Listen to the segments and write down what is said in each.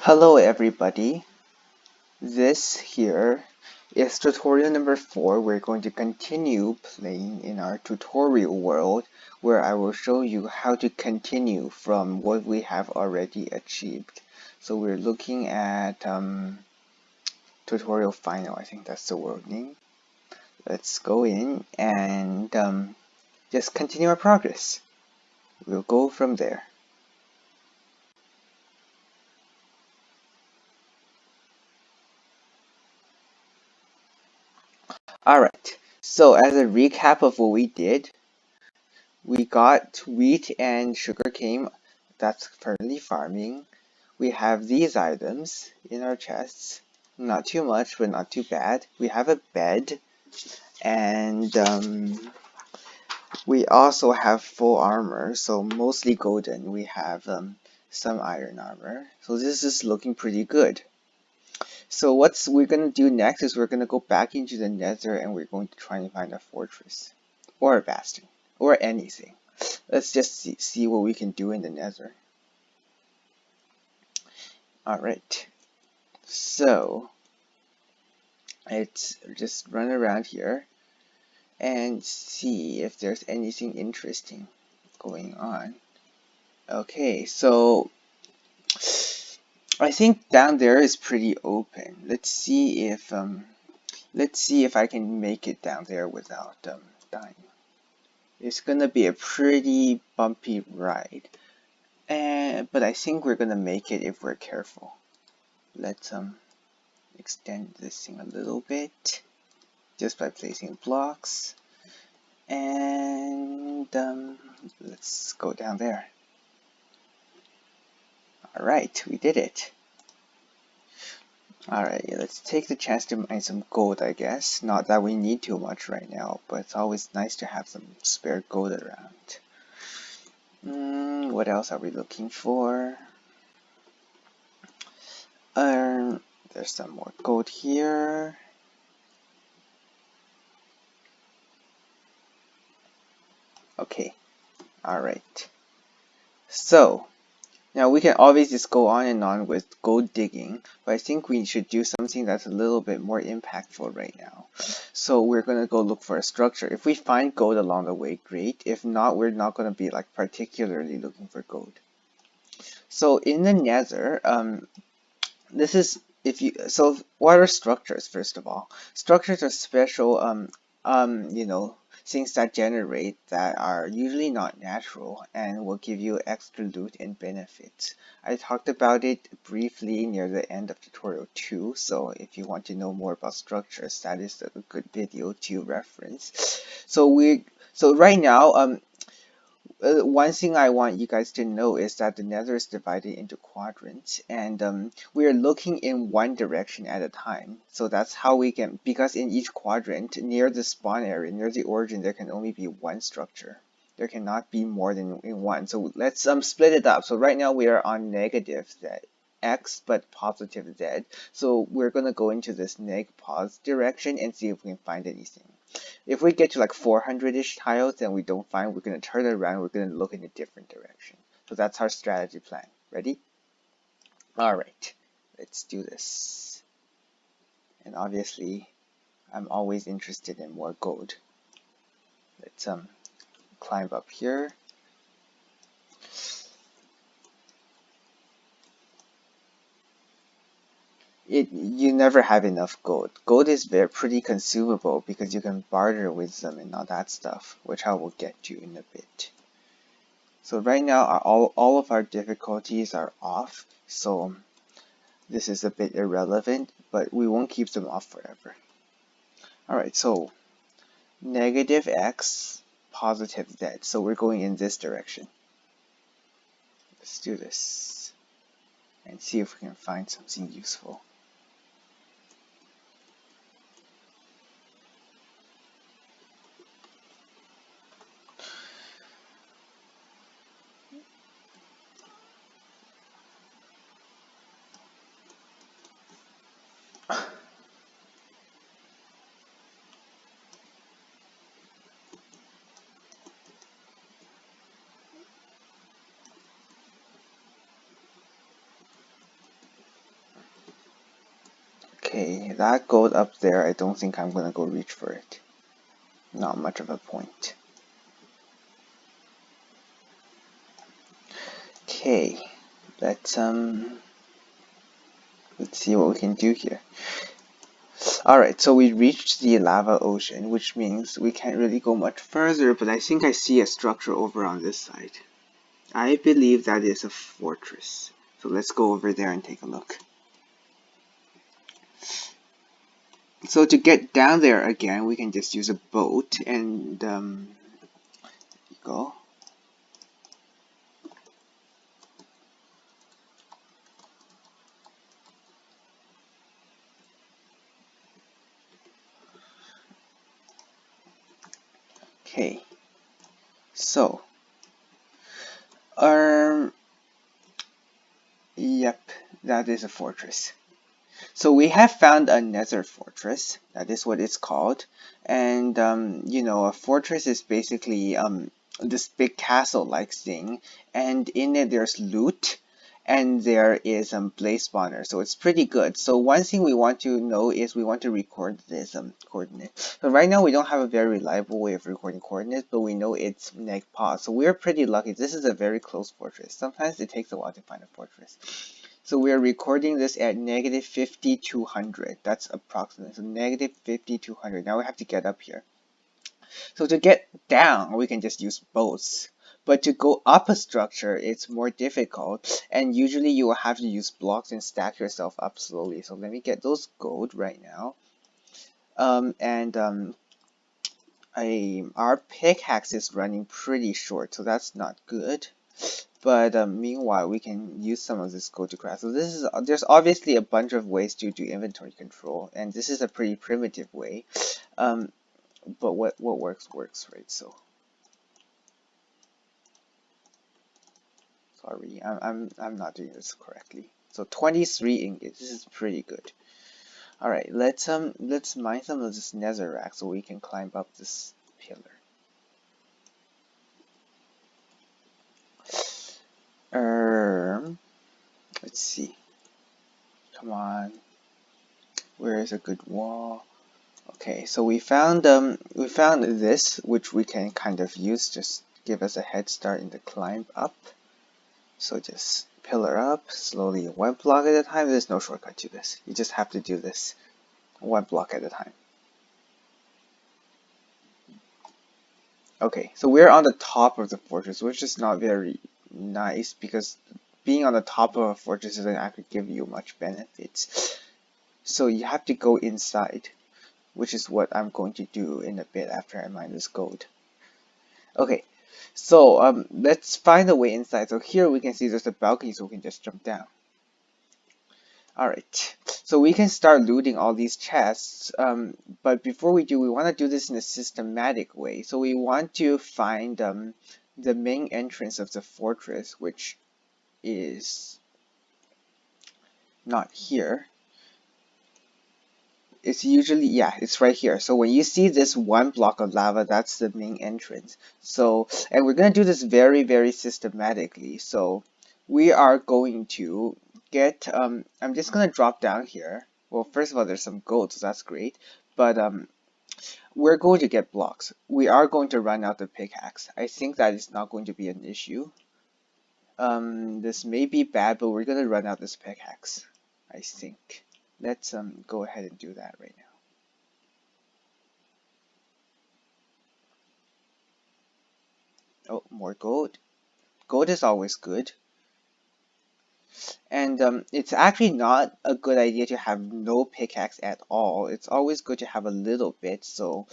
Hello everybody, this here is tutorial number 4. We're going to continue playing in our tutorial world where I will show you how to continue from what we have already achieved. So we're looking at tutorial final, I think that's the world name. Let's go in and just continue our progress. We'll go from there. Alright, so as a recap of what we did, we got wheat and sugarcane. That's currently farming. We have these items in our chests. Not too much, but not too bad. We have a bed. And we also have full armor. So mostly golden. We have some iron armor. So this is looking pretty good. So what we're going to do next is we're going to go back into the nether and we're going to try and find a fortress. Or a bastion. Or anything. Let's just see what we can do in the nether. Alright, so let's just run around here and see if there's anything interesting going on. Okay, so I think down there is pretty open. Let's see if I can make it down there without dying. It's gonna be a pretty bumpy ride. But I think we're gonna make it if we're careful. Let's extend this thing a little bit just by placing blocks, and let's go down there. Alright, we did it. Alright, let's take the chance to mine some gold, I guess. Not that we need too much right now, but it's always nice to have some spare gold around. What else are we looking for? There's some more gold here. Okay, alright. So, now we can always just go on and on with gold digging, but I think we should do something that's a little bit more impactful right now. So we're going to go look for a structure. If we find gold along the way, great. If not, we're not going to be like particularly looking for gold. So in the nether, this is so what are structures? First of all, structures are special things that generate that are usually not natural and will give you extra loot and benefits. I talked about it briefly near the end of tutorial 2, so if you want to know more about structures, that is a good video to reference. So right now, one thing I want you guys to know is that the nether is divided into quadrants, and we are looking in one direction at a time. So that's how we can, because in each quadrant, near the spawn area, near the origin, there can only be one structure. There cannot be more than in one. So let's split it up. So right now we are on negative x, but positive z. So we're going to go into this neg-pos direction and see if we can find anything. If we get to like 400-ish tiles, then we don't find, we're going to turn it around, we're going to look in a different direction. So that's our strategy plan. Ready? Alright, let's do this. And obviously, I'm always interested in more gold. Let's climb up here. You never have enough gold. Gold is pretty consumable because you can barter with them and all that stuff, which I will get to in a bit. So right now, all of our difficulties are off, so this is a bit irrelevant, but we won't keep them off forever. Alright, so negative x, positive z. So we're going in this direction. Let's do this and see if we can find something useful. Okay, that gold up there, I don't think I'm gonna go reach for it. Not much of a point. Okay, let's see what we can do here. Alright, so we reached the lava ocean, which means we can't really go much further, but I think I see a structure over on this side. I believe that is a fortress. So let's go over there and take a look. So to get down there again, we can just use a boat and go. Okay, so yep, that is a fortress. So we have found a Nether Fortress. That is what it's called. And you know, a fortress is basically this big castle-like thing, and in it there's loot, and there is blaze spawner. So it's pretty good. So one thing we want to know is we want to record this coordinate. So right now we don't have a very reliable way of recording coordinates, but we know it's neg-pos. So we're pretty lucky. This is a very close fortress. Sometimes it takes a while to find a fortress. So we are recording this at negative 5200. That's approximate. So negative 5200. Now we have to get up here. So to get down, we can just use boats. But to go up a structure, it's more difficult. And usually you will have to use blocks and stack yourself up slowly. So let me get those gold right now. Our pickaxe is running pretty short, so that's not good. But meanwhile, we can use some of this gold to craft. So this is there's obviously a bunch of ways to do inventory control, and this is a pretty primitive way. But what works, right? So sorry, I'm not doing this correctly. So 23 ingots. This is pretty good. All right, let's mine some of this netherrack so we can climb up this pillar. Let's see. Come on. Where is a good wall? Okay, so we found this, which we can kind of use, just give us a head start in the climb up. So just pillar up slowly, one block at a time. There's no shortcut to this. You just have to do this one block at a time. Okay, so we're on the top of the fortress, which is not very nice because being on the top of a fortress doesn't actually give you much benefits. So you have to go inside, which is what I'm going to do in a bit after I mine this gold. Okay, so let's find a way inside. So here we can see there's a balcony, so we can just jump down. Alright, so we can start looting all these chests, but before we do, we want to do this in a systematic way. So we want to find the main entrance of the fortress, which is not here. It's usually, yeah, it's right here. So when you see this one block of lava, that's the main entrance. So, and we're going to do this very, very systematically. So we are going to get, I'm just going to drop down here. Well, first of all, there's some gold, so that's great. But we're going to get blocks. We are going to run out of pickaxe. I think that is not going to be an issue. This may be bad, but we're going to run out this pickaxe, I think. Let's go ahead and do that right now. Oh, more gold. Gold is always good. And it's actually not a good idea to have no pickaxe at all. It's always good to have a little bit. So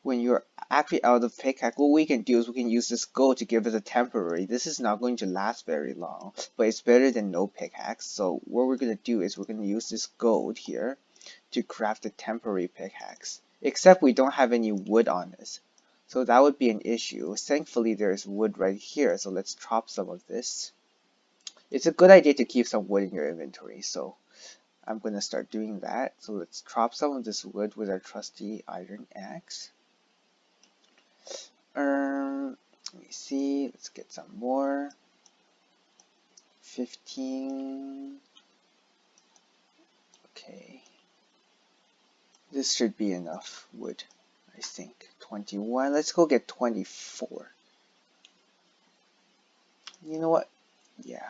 when you're actually out of pickaxe, what we can do is we can use this gold to give us a temporary. This is not going to last very long, but it's better than no pickaxe. So what we're going to do is we're going to use this gold here to craft a temporary pickaxe. Except we don't have any wood on this. So that would be an issue. Thankfully, there's wood right here, so let's chop some of this. It's a good idea to keep some wood in your inventory, so I'm going to start doing that. So let's chop some of this wood with our trusty iron axe. Let me see, let's get some more. 15. Okay. This should be enough wood, I think. 21. Let's go get 24. You know what? Yeah.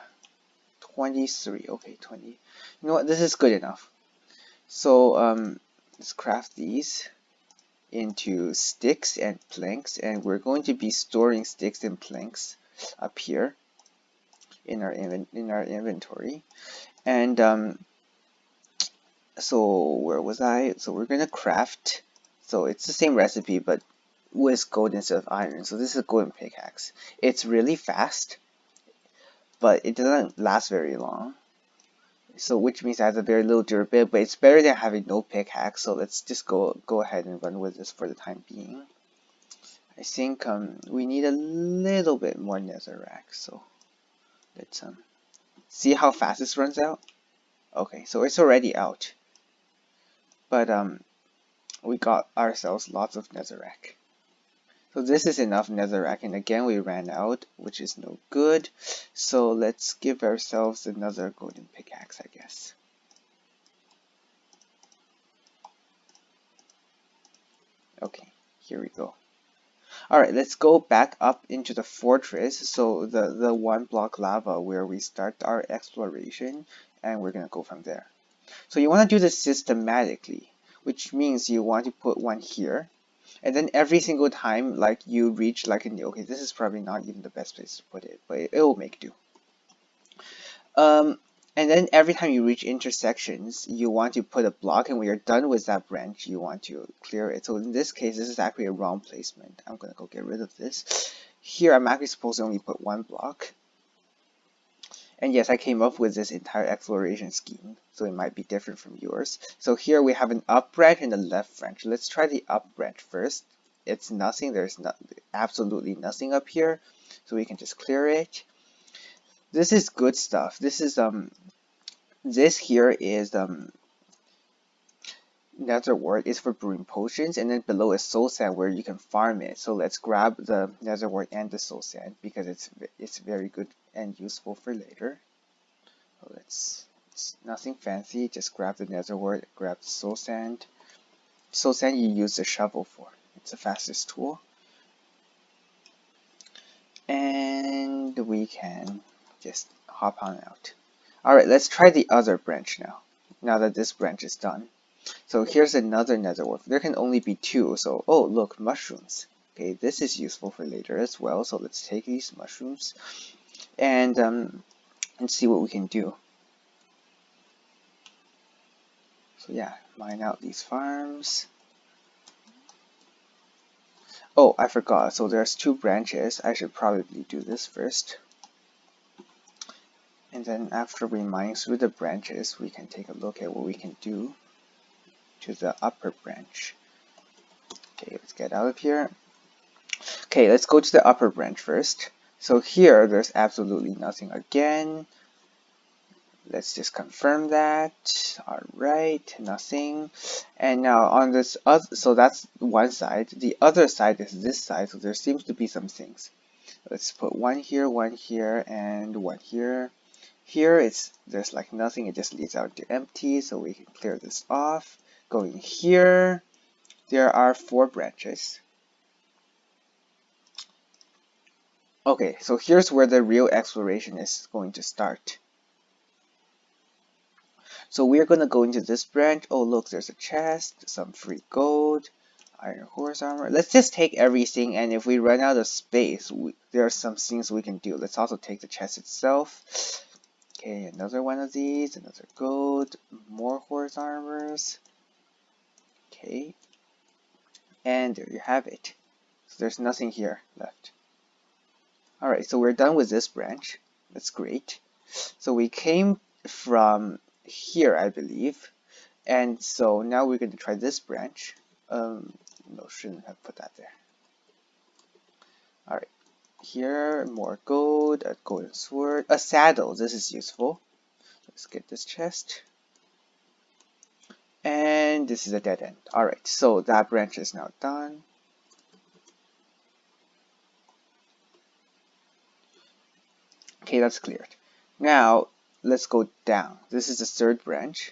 23. Okay, 20. You know what? This is good enough. So let's craft these into sticks and planks, and we're going to be storing sticks and planks up here in our inventory. And so where was I? So we're gonna craft. So it's the same recipe, but with gold instead of iron. So this is a golden pickaxe. It's really fast, but it doesn't last very long. So which means it has a very little durability, but it's better than having no pickaxe. So let's just go ahead and run with this for the time being. I think we need a little bit more netherrack. So let's see how fast this runs out. Okay, so it's already out, but we got ourselves lots of netherrack. So this is enough netherrack, and again we ran out, which is no good. So let's give ourselves another golden pickaxe, I guess. Okay, here we go. Alright, let's go back up into the fortress, so the one block lava where we start our exploration, and we're gonna go from there. So you want to do this systematically, which means you want to put one here, and then every single time like you reach like a new, okay, this is probably not even the best place to put it, but it will make do. And then every time you reach intersections, you want to put a block, and when you're done with that branch, you want to clear it. So in this case, this is actually a wrong placement. I'm gonna go get rid of this. Here, I'm actually supposed to only put one block. And yes, I came up with this entire exploration scheme, so it might be different from yours. So here we have an up branch and a left branch. Let's try the up branch first. It's nothing, there's absolutely nothing up here, so we can just clear it. This is good stuff. This here is nether wart is for brewing potions, and then below is soul sand where you can farm it. So let's grab the nether wart and the soul sand because it's very good and useful for later. So it's nothing fancy, just grab the nether wart, grab the soul sand. Soul sand you use the shovel for. It's the fastest tool. And we can just hop on out. Alright, let's try the other branch now that this branch is done. So here's another nether wart. There can only be two, so oh look, mushrooms. Okay, this is useful for later as well, so let's take these mushrooms and see what we can do. So yeah, mine out these farms. Oh, I forgot. So there's two branches. I should probably do this first. And then after we mine through the branches, we can take a look at what we can do to the upper branch. Okay, let's get out of here. Okay, let's go to the upper branch first. So here, there's absolutely nothing again. Let's just confirm that. Alright, nothing. And now on this other, so that's one side. The other side is this side, so there seems to be some things. Let's put one here, and one here. Here there's like nothing, it just leads out to empty, so we can clear this off. Going here, there are 4 branches. Okay, so here's where the real exploration is going to start. So we're going to go into this branch. Oh look, there's a chest, some free gold, iron horse armor. Let's just take everything, and if we run out of space, there are some things we can do. Let's also take the chest itself. Okay, another one of these, another gold, more horse armors. Okay, and there you have it. So there's nothing here left. Alright, so we're done with this branch. That's great. So we came from here, I believe. And so now we're going to try this branch. No, shouldn't have put that there. Alright, here, more gold, a golden sword, a saddle. This is useful. Let's get this chest. And this is a dead end. Alright, so that branch is now done. Okay, that's cleared. Now, let's go down. This is the third branch.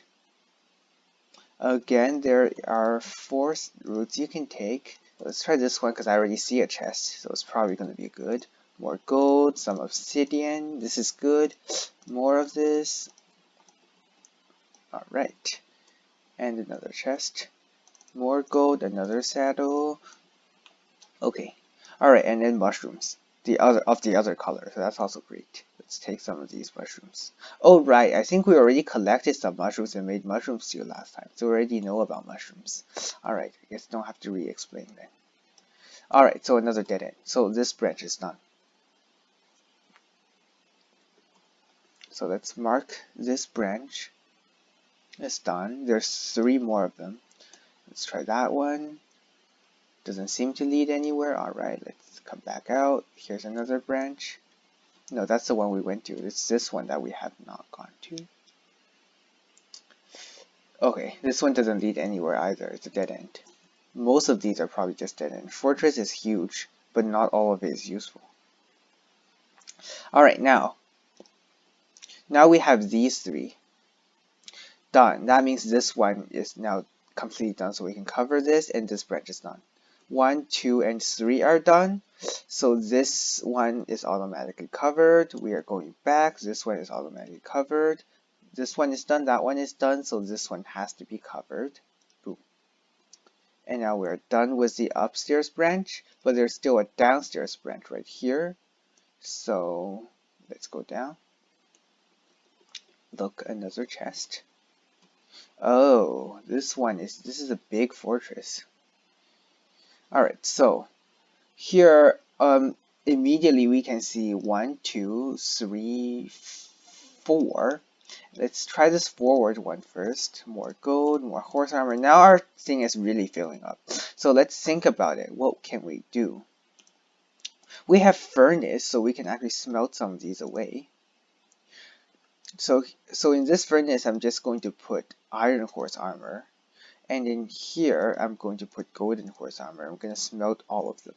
Again, there are 4 routes you can take. Let's try this one because I already see a chest, so it's probably going to be good. More gold, some obsidian. This is good. More of this. Alright. And another chest. More gold, another saddle. Okay. Alright, and then mushrooms. The other color, so that's also great. Let's take some of these mushrooms. Oh right, I think we already collected some mushrooms and made mushroom stew last time, so we already know about mushrooms. Alright, I guess don't have to re-explain then. Alright, so another dead end. So this branch is done. So let's mark this branch. It's done. There's 3 more of them. Let's try that one. Doesn't seem to lead anywhere. Alright, let's come back out. Here's another branch. No, that's the one we went to. It's this one that we have not gone to. Okay, this one doesn't lead anywhere either. It's a dead end. Most of these are probably just dead end. Fortress is huge, but not all of it is useful. Alright, now we have these 3 done. That means this one is now completely done, so we can cover this, and this branch is done. 1, 2, and 3 are done. So this one is automatically covered. We are going back. This one is automatically covered. This one is done. That one is done. So this one has to be covered. Boom. And now we're done with the upstairs branch, but there's still a downstairs branch right here. So let's go down. Look, another chest. Oh, this is a big fortress. Alright, so here immediately we can see 1, 2, 3, 4. Let's try this forward one first. More gold, more horse armor. Now our thing is really filling up. So let's think about it. What can we do? We have furnace, so we can actually smelt some of these away. So in this furnace, I'm just going to put iron horse armor. And in here, I'm going to put golden horse armor. I'm going to smelt all of them.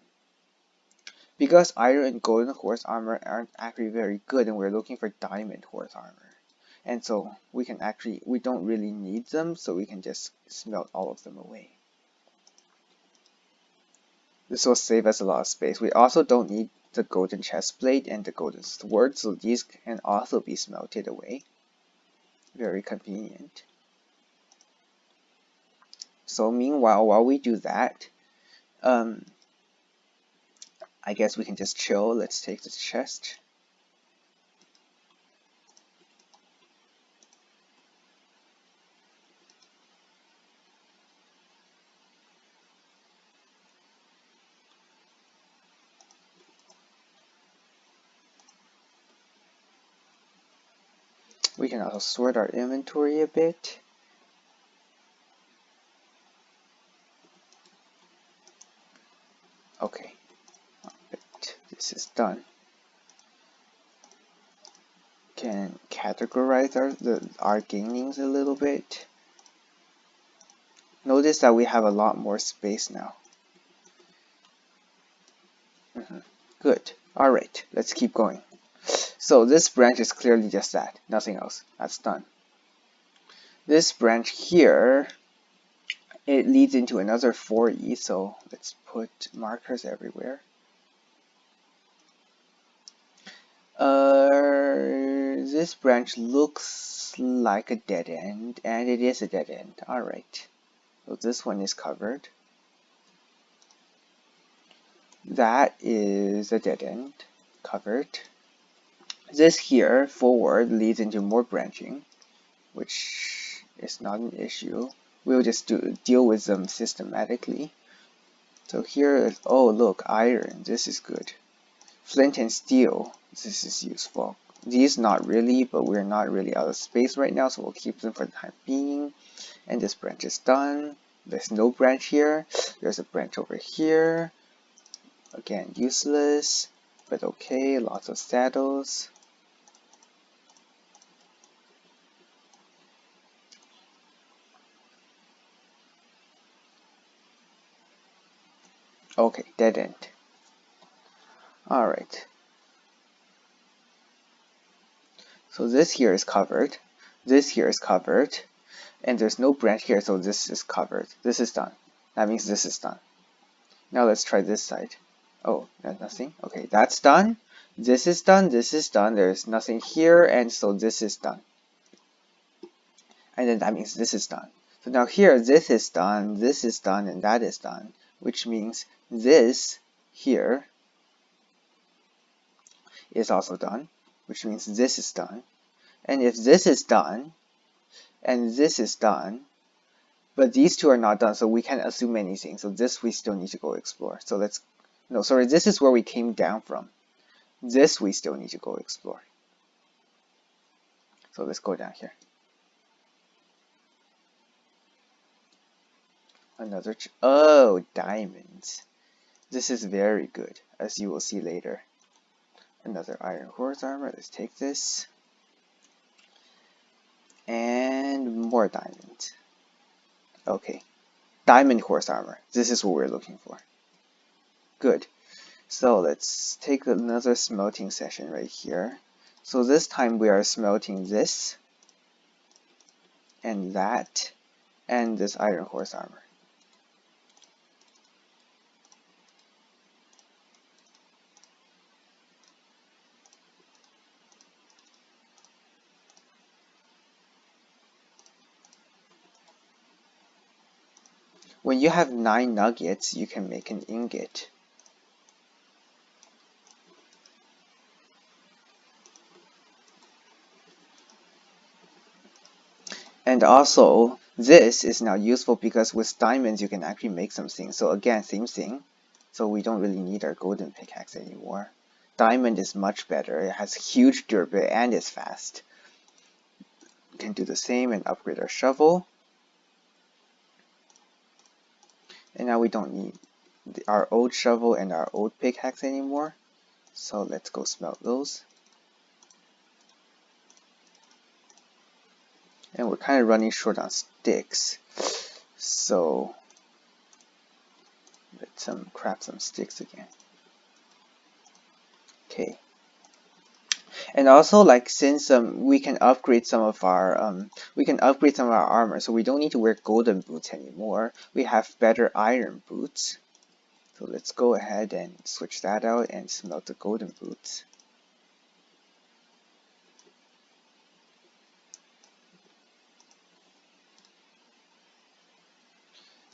Because iron and golden horse armor aren't actually very good, and we're looking for diamond horse armor. And so we don't really need them, so we can just smelt all of them away. This will save us a lot of space. We also don't need the golden chest plate and the golden sword, so these can also be smelted away. Very convenient. So meanwhile, while we do that, I guess we can just chill. Let's take this chest. We can also sort our inventory a bit. Okay, this is done. Can categorize our gainings a little bit. Notice that we have a lot more space now. Good. Alright, let's keep going. So this branch is clearly just that, nothing else. That's done. This branch here, it leads into another 4E, so let's put markers everywhere. This branch looks like a dead end, and it is a dead end. Alright, so this one is covered. That is a dead end, covered. This here, forward, leads into more branching, which is not an issue. We'll just deal with them systematically. So here is, oh look, iron, this is good. Flint and steel, this is useful. These not really, but we're not really out of space right now, so we'll keep them for the time being. And this branch is done. There's no branch here. There's a branch over here. Again, useless, but okay, lots of saddles. Okay, dead end. Alright. So this here is covered. This here is covered. And there's no branch here, so this is covered. This is done. That means this is done. Now let's try this side. Oh, nothing. Okay, that's done. This is done. This is done. There's nothing here, and so this is done. And then that means this is done. So now here, this is done, and that is done, which means this here is also done, which means this is done. And if this is done, and this is done, but these two are not done, so we can't assume anything. So this we still need to go explore. So this is where we came down from. This we still need to go explore. So let's go down here. Oh, diamonds. This is very good, as you will see later. Another iron horse armor. Let's take this. And more diamonds. Okay. Diamond horse armor. This is what we're looking for. Good. So let's take another smelting session right here. So this time we are smelting this, and that, and this iron horse armor. When you have 9 nuggets, you can make an ingot. And also, this is now useful because with diamonds you can actually make some things. So again, same thing. So we don't really need our golden pickaxe anymore. Diamond is much better. It has huge durability and is fast. We can do the same and upgrade our shovel. And now we don't need our old shovel and our old pickaxe anymore. So let's go smelt those. And we're kind of running short on sticks. So let's craft some sticks again. Okay. And also, like, since we can upgrade some of our armor, so we don't need to wear golden boots anymore. We have better iron boots. So let's go ahead and switch that out and smelt the golden boots.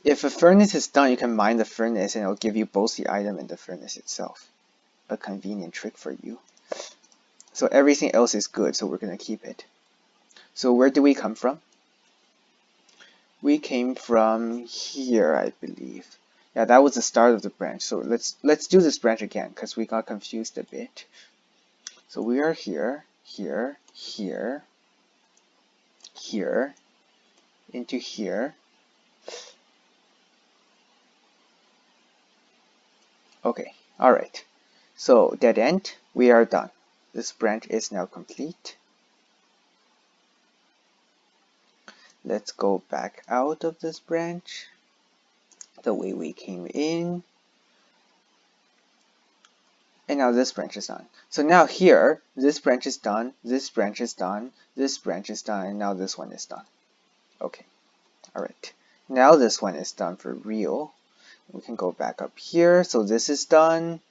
If a furnace is done, you can mine the furnace and it'll give you both the item and the furnace itself. A convenient trick for you. So everything else is good, so we're going to keep it. So where do we come from? We came from here, I believe. Yeah, that was the start of the branch. So let's do this branch again, because we got confused a bit. So we are here, here, here, here, into here. Okay, alright. So dead end, we are done. This branch is now complete. Let's go back out of this branch the way we came in. And now this branch is done. So now here, this branch is done, this branch is done, this branch is done, and now this one is done. Okay, alright. Now this one is done for real. We can go back up here. So this is done,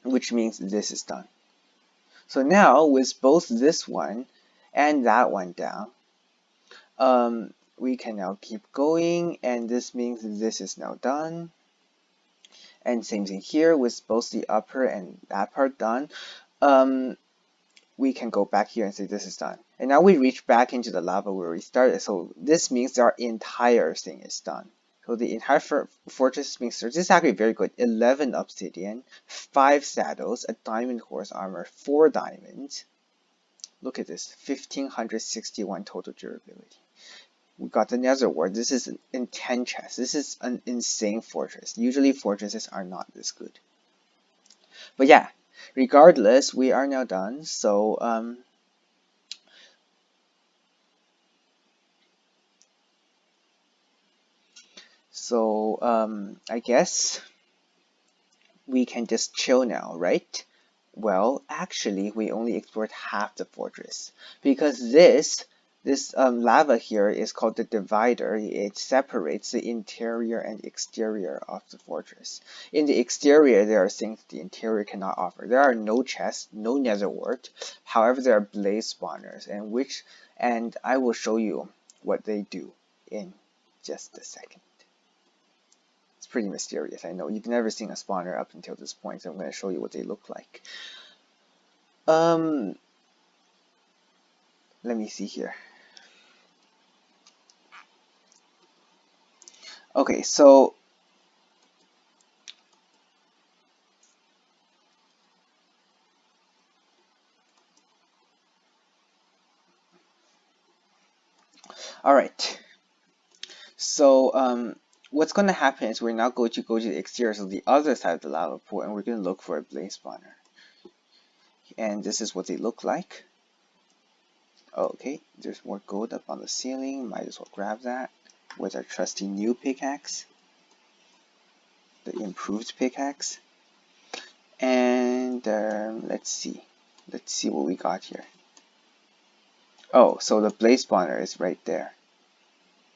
which means this is done. So now with both this one and that one down, we can now keep going, and this means this is now done. And same thing here with both the upper and that part done. We can go back here and say this is done. And now we reach back into the lava where we started. So this means our entire thing is done. So the entire fortress is being searched. This is actually very good. 11 obsidian, 5 saddles, a diamond horse armor, 4 diamonds. Look at this, 1561 total durability. We got the nether wart. This is in 10 chests. This is an insane fortress. Usually fortresses are not this good. But yeah, regardless, we are now done. So I guess we can just chill now, right? Well, actually, we only explored half the fortress because this This lava here is called the divider. It separates the interior and exterior of the fortress. In the exterior, there are things the interior cannot offer. There are no chests, no nether wart. However, there are blaze spawners, and I will show you what they do in just a second. It's pretty mysterious, I know. You've never seen a spawner up until this point, so I'm going to show you what they look like. Let me see here. Okay, so all right. So what's going to happen is we're now going to go to the exterior, so the other side of the lava pool, and we're going to look for a blaze spawner. And this is what they look like. Okay, there's more gold up on the ceiling. Might as well grab that with our trusty new pickaxe, the improved pickaxe. And let's see what we got here. Oh, so the blaze spawner is right there.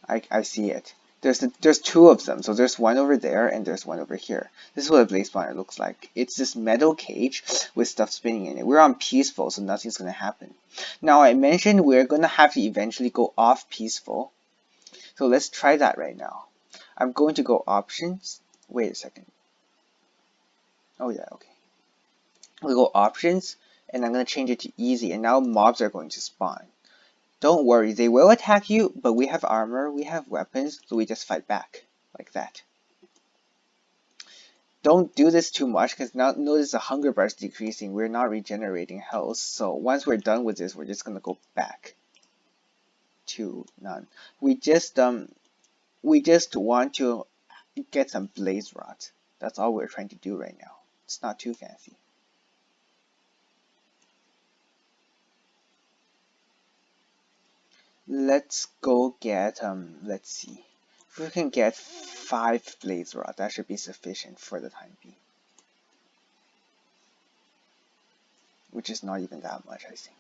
I see it. There's two of them, so there's one over there and there's one over here. This is what a blaze spawner looks like. It's this metal cage with stuff spinning in it. We're on peaceful, so nothing's gonna happen. Now I mentioned we're gonna have to eventually go off peaceful, so let's try that right now. I'm going to go options. Wait a second. Oh yeah, okay. We'll go options, and I'm gonna change it to easy, and now mobs are going to spawn. Don't worry, they will attack you, but we have armor, we have weapons, so we just fight back, like that. Don't do this too much, because now notice the hunger bar is decreasing, we're not regenerating health, so once we're done with this, we're just gonna go back to none. We just want to get some blaze rods. That's all we're trying to do right now. It's not too fancy. Let's go get, let's see. If we can get 5 blaze rods, that should be sufficient for the time being. Which is not even that much, I think.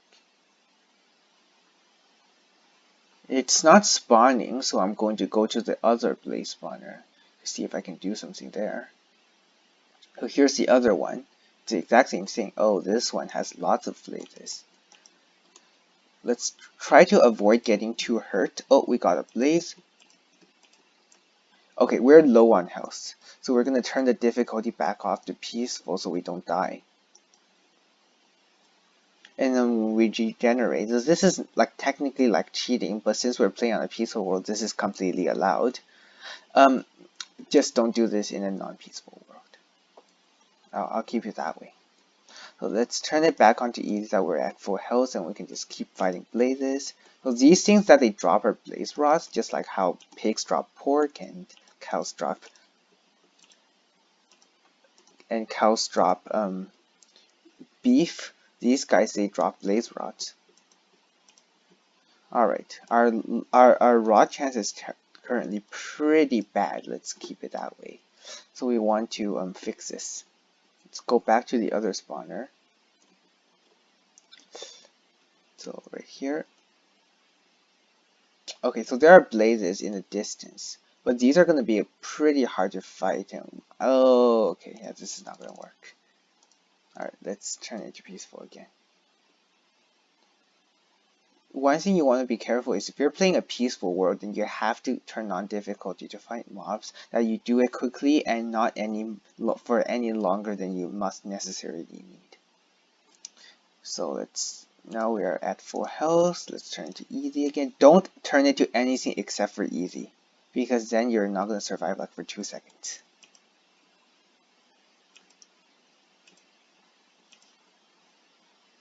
It's not spawning, so I'm going to go to the other blaze spawner to see if I can do something there. So here's the other one. It's the exact same thing. Oh, this one has lots of blazes. Let's try to avoid getting too hurt. Oh, we got a blaze. Okay, we're low on health, so we're going to turn the difficulty back off to peaceful so we don't die. And then we regenerate. So this is like technically like cheating, but since we're playing on a peaceful world, this is completely allowed. Just don't do this in a non-peaceful world. I'll keep it that way. So let's turn it back onto easy that we're at full health and we can just keep fighting blazes. So these things that they drop are blaze rods, just like how pigs drop pork and cows drop beef. These guys, they drop blaze rods. Alright, our rod chance is currently pretty bad. Let's keep it that way. So we want to fix this. Let's go back to the other spawner. So right here. Okay, so there are blazes in the distance, but these are going to be pretty hard to fight. And oh, okay, yeah, this is not going to work. Alright, let's turn it to peaceful again. One thing you want to be careful is if you're playing a peaceful world, then you have to turn on difficulty to fight mobs, that you do it quickly and not for any longer than you must necessarily need. So now we are at full health. Let's turn it to easy again. Don't turn it to anything except for easy, because then you're not going to survive like for 2 seconds.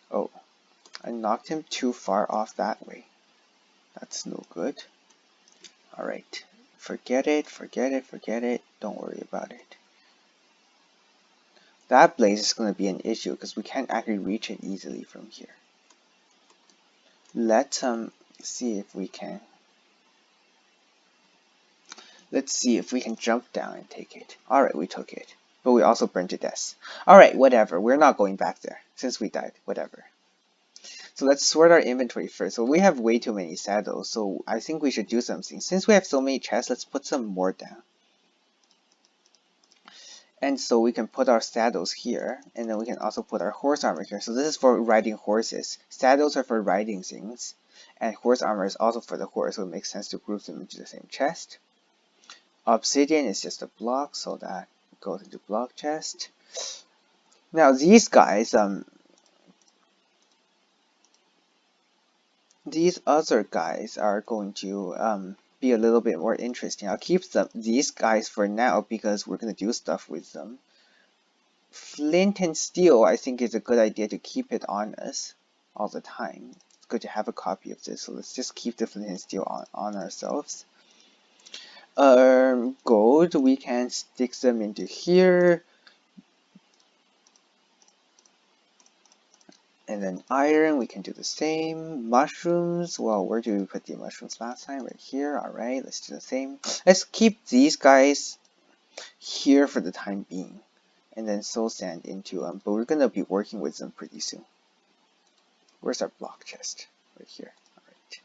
Oh, I knocked him too far off that way. That's no good. Alright, forget it. Don't worry about it. That blaze is going to be an issue because we can't actually reach it easily from here. Let's see if we can. Let's see if we can jump down and take it. Alright, we took it. But we also burned to death. Alright, whatever. We're not going back there since we died. Whatever. So let's sort our inventory first. So we have way too many saddles, so I think we should do something. Since we have so many chests, let's put some more down. And so we can put our saddles here, and then we can also put our horse armor here. So this is for riding horses. Saddles are for riding things, and horse armor is also for the horse, so it makes sense to group them into the same chest. Obsidian is just a block, so that goes into block chest. Now these guys, these other guys are going to be a little bit more interesting. I'll keep these guys for now because we're going to do stuff with them. Flint and steel, I think, is a good idea to keep it on us all the time. It's good to have a copy of this, so let's just keep the flint and steel on ourselves. Gold, we can stick them into here. And then iron, we can do the same. Mushrooms, well, where do we put the mushrooms last time? Right here. Alright, let's do the same. Let's keep these guys here for the time being. And then soul sand into them. But we're going to be working with them pretty soon. Where's our block chest? Right here. Alright.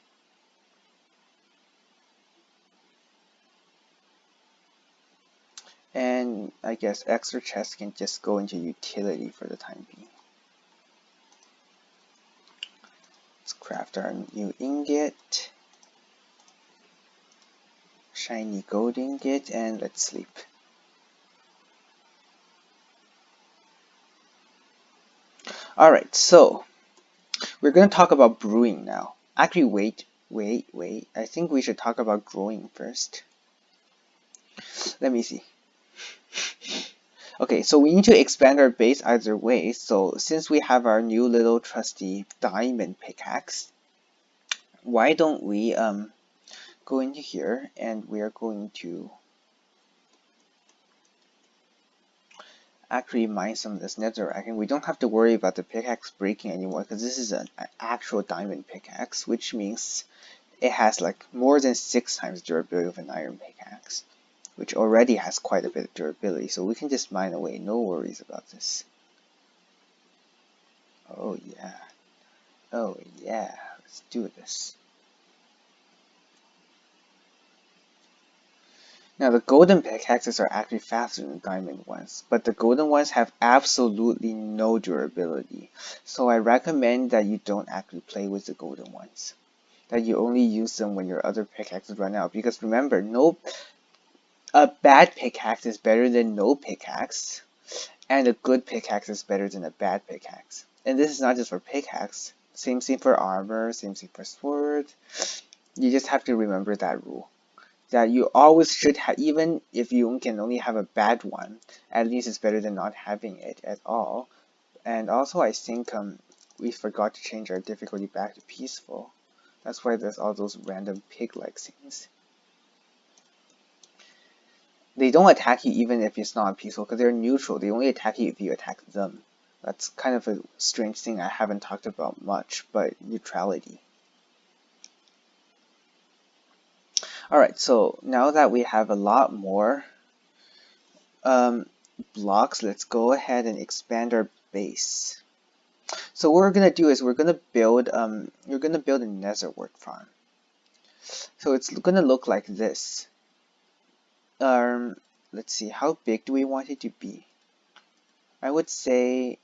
And I guess extra chests can just go into utility for the time being. Let's craft our new ingot. Shiny gold ingot, and let's sleep. Alright, so we're going to talk about brewing now. Actually, wait. I think we should talk about growing first. Let me see. Okay, so we need to expand our base either way. So since we have our new little trusty diamond pickaxe, why don't we go into here and we are going to actually mine some of this netherrack, and we don't have to worry about the pickaxe breaking anymore because this is an actual diamond pickaxe, which means it has like more than 6 times durability of an iron pickaxe, which already has quite a bit of durability, so we can just mine away, no worries about this. Oh yeah, let's do this. Now the golden pickaxes are actually faster than the diamond ones, but the golden ones have absolutely no durability, so I recommend that you don't actually play with the golden ones. That you only use them when your other pickaxes run out, because remember, a bad pickaxe is better than no pickaxe, and a good pickaxe is better than a bad pickaxe. And this is not just for pickaxe, same thing for armor, same thing for sword. You just have to remember that rule. That you always should have, even if you can only have a bad one, at least it's better than not having it at all. And also I think we forgot to change our difficulty back to peaceful. That's why there's all those random pig-like things. They don't attack you even if it's not peaceful, because they're neutral. They only attack you if you attack them. That's kind of a strange thing I haven't talked about much, but neutrality. Alright, so now that we have a lot more blocks, let's go ahead and expand our base. So what we're gonna do is we're gonna build a nether wart farm. So it's gonna look like this. Let's see, how big do we want it to be? I would say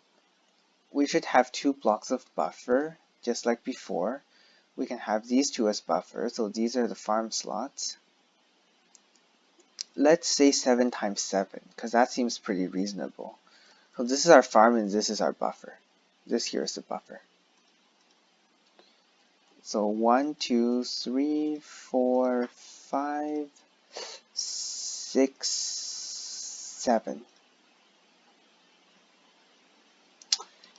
we should have 2 blocks of buffer, just like before. We can have these 2 as buffer, so these are the farm slots. Let's say 7 times 7, because that seems pretty reasonable. So this is our farm and this is our buffer. This here is the buffer. So 1, 2, 3, 4, 5, 6, 7.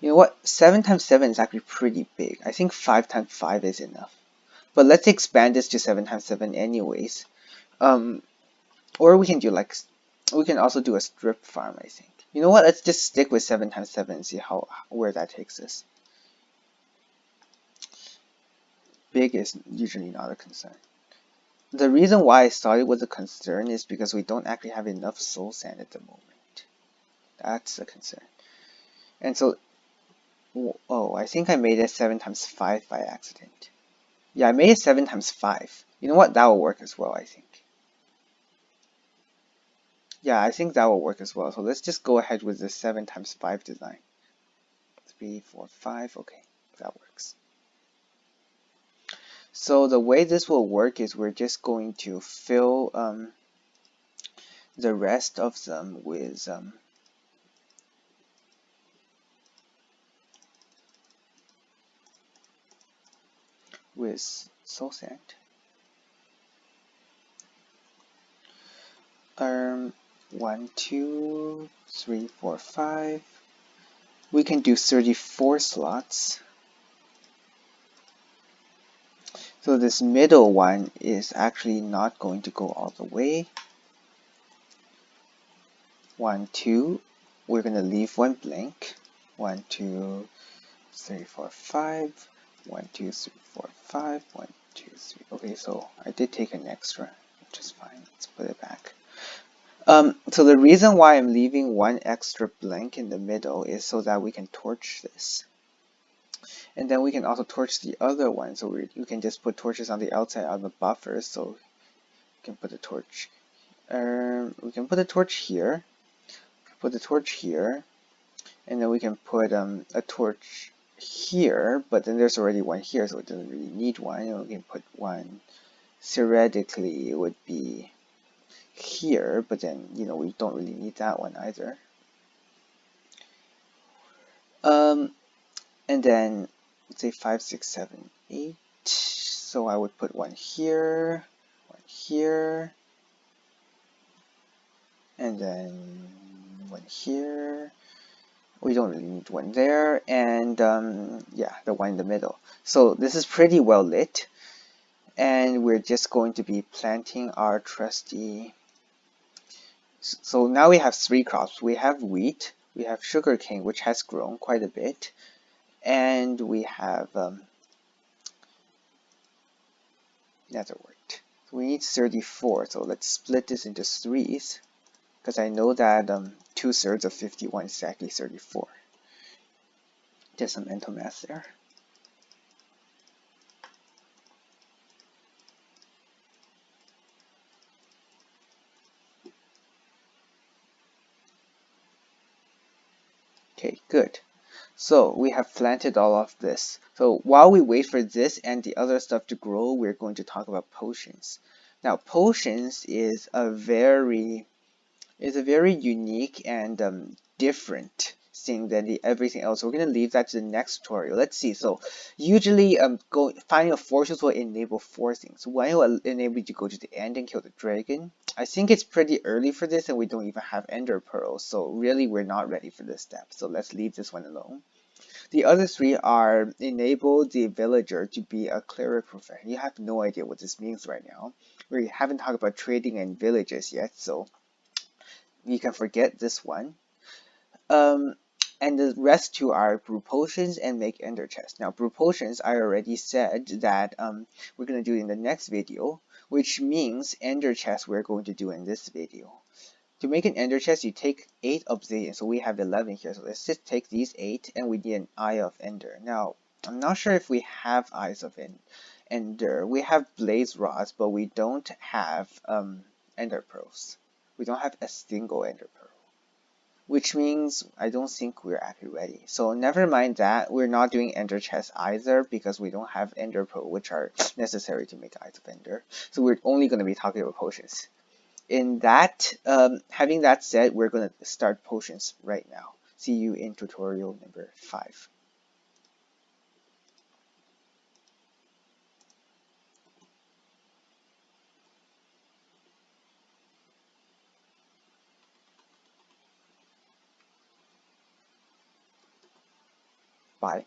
You know what? 7 times 7 is actually pretty big. I think 5 times 5 is enough. But let's expand this to 7 times 7 anyways. Or we can do like, we can also do a strip farm, I think. You know what? Let's just stick with 7 times 7 and see where that takes us. Big is usually not a concern. The reason why I thought it was a concern is because we don't actually have enough soul sand at the moment. That's a concern. And so Oh, I think I made it 7 times 5 by accident. Yeah, I made it 7 times 5. You know what? That will work as well, I think. Yeah, I think that will work as well. So let's just go ahead with the 7 times 5 design. 3, 4, 5. Okay, that works. So the way this will work is we're just going to fill the rest of them with soul sand. 1, 2, 3, 4, 5. We can do 34 slots. So this middle one is actually not going to go all the way. 1, 2. We're going to leave one blank. 1, 2, 3, 4, 5. 1, 2, 3, 4, 5. 1, 2, 3. Okay, so I did take an extra, which is fine. Let's put it back. So the reason why I'm leaving one extra blank in the middle is so that we can torch this. And then we can also torch the other one. So you can just put torches on the outside of the buffer. So you can put a torch. We can put a torch here. Put the torch here. And then we can put a torch here. But then there's already one here, so it doesn't really need one. And we can put one. Theoretically, it would be here. But then, we don't really need that one either. And then let's say 5, 6, 7, 8. So I would put one here, and then one here. We don't really need one there, and yeah, the one in the middle. So this is pretty well lit, and we're just going to be planting our trusty. So now we have 3 crops. We have wheat, we have sugarcane, which has grown quite a bit, and we have netherwort. So we need 34, so let's split this into 3s, because I know that 2/3 of 51 is exactly 34. Did some mental math there. Okay, good. So we have planted all of this. So while we wait for this and the other stuff to grow, we're going to talk about potions. Now, potions is a very unique and different thing than everything else. We're going to leave that to the next tutorial. Let's see. So usually finding a fortress will enable 4 things. One, it will enable you to go to the end and kill the dragon. I think it's pretty early for this and we don't even have ender pearls. So really we're not ready for this step. So let's leave this one alone. The other 3 are enable the villager to be a cleric profession. You have no idea what this means right now. We haven't talked about trading in villages yet, so we can forget this one. And the rest 2 are brew potions and make ender chests. Now, brew potions, I already said that we're going to do in the next video, which means ender chests we're going to do in this video. To make an ender chest, you take 8 obsidian, so we have 11 here. So let's just take these 8, and we need an eye of ender. Now, I'm not sure if we have eyes of ender. We have blaze rods, but we don't have ender pearls. We don't have a single ender pearl, which means I don't think we're actually ready. So never mind that. We're not doing ender chests either because we don't have ender pearl, which are necessary to make eyes of ender. So we're only going to be talking about potions. In that, having that said, we're going to start potions right now. See you in tutorial number 5. Bye.